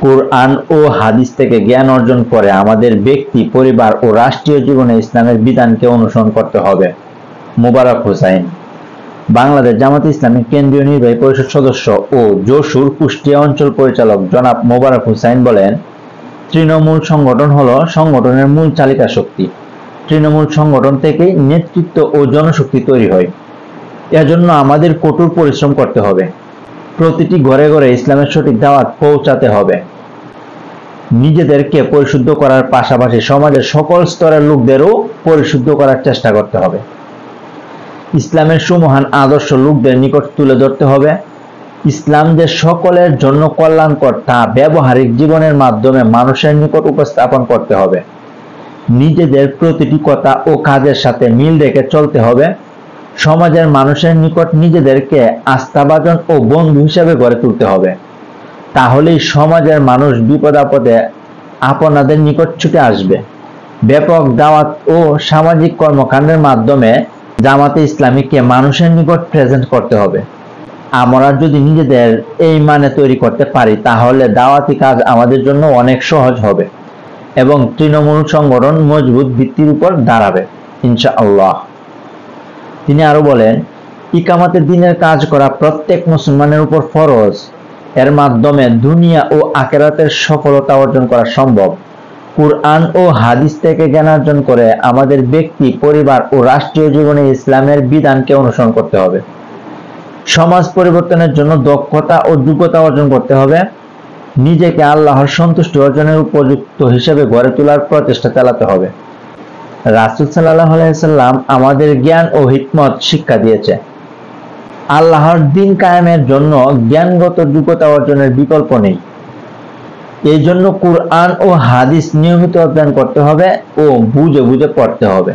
কুরআন ও হাদিস থেকে জ্ঞান অর্জন করে আমাদের ব্যক্তি, পরিবার ও রাষ্ট্রীয় জীবনে ইসলামের বিধানকে অনুসরণ করতে হবে। মোবারক হোসাইন, বাংলাদেশ জামাত ইসলামী কেন্দ্রীয় নির্বাহী পরিষদ সদস্য ও যশোর কুষ্টিয়া অঞ্চল পরিচালক জনাব মোবারক হোসাইন বলেন, তৃণমূল সংগঠন হলো সংগঠনের মূল চালিকা শক্তি। তৃণমূল সংগঠন থেকেই নেতৃত্ব ও জনশক্তি তৈরি হয়। এজন্য আমাদের কঠোর পরিশ্রম করতে হবে। প্রতিটি ঘরে ঘরে ইসলামের সঠিক দাওয়াত পৌঁছাতে হবে। নিজেদেরকে পরিশুদ্ধ করার পাশাপাশি সমাজের সকল স্তরের লোকদেরও পরিশুদ্ধ করার চেষ্টা করতে হবে। ইসলামের সুমহান আদর্শ লোকদের নিকট তুলে ধরতে হবে। ইসলাম যে সকলের জন্য কল্যাণকর তা ব্যবহারিক জীবনের মাধ্যমে মানুষের নিকট উপস্থাপন করতে হবে। নিজেদের প্রতিটি কথা ও কাজের সাথে মিল রেখে চলতে হবে। সমাজের মানুষের নিকট নিজেদেরকে আস্থাভাজন ও বন্ধু হিসেবে গড়ে তুলতে হবে। তাহলেই সমাজের মানুষ বিপদ আপদে আপনাদের নিকট ছুটে আসবে। ব্যাপক দাওয়াত ও সামাজিক কর্মকাণ্ডের মাধ্যমে জামাতে ইসলামীকে মানুষের নিকট প্রেজেন্ট করতে হবে। আমরা যদি নিজেদের এই মানে তৈরি করতে পারি তাহলে দাওয়াতি কাজ আমাদের জন্য অনেক সহজ হবে এবং তৃণমূল সংগঠন মজবুত ভিত্তির উপর দাঁড়াবে ইনশাআল্লাহ। তিনি আরো বলেন, ইকামাতের দিনের কাজ করা প্রত্যেক মুসলমানের উপর ফরজ। এর মাধ্যমে দুনিয়া ও আখিরাতের সফলতা অর্জন করা সম্ভব। কুরআন ও হাদিস থেকে জ্ঞান অর্জন করে আমাদের ব্যক্তি, পরিবার ও রাষ্ট্রীয় জীবনে ইসলামের বিধানকে অনুসরণ করতে হবে। সমাজ পরিবর্তনের জন্য দক্ষতা ও যোগ্যতা অর্জন করতে হবে। নিজেকে আল্লাহর সন্তুষ্টি অর্জনের উপযুক্ত হিসেবে গড়ে তোলার প্রচেষ্টা চালাতে হবে। রাসূল সাল্লাল্লাহু আলাইহি সাল্লাম আমাদের জ্ঞান ও হিকমত শিক্ষা দিয়েছে। আল্লাহর দ্বীন কায়েমের জন্য জ্ঞানগত যোগ্যতা অর্জনের বিকল্প নেই। এই জন্য কুরআন ও হাদিস নিয়মিত অধ্যয়ন করতে হবে ও বুঝে বুঝে পড়তে হবে।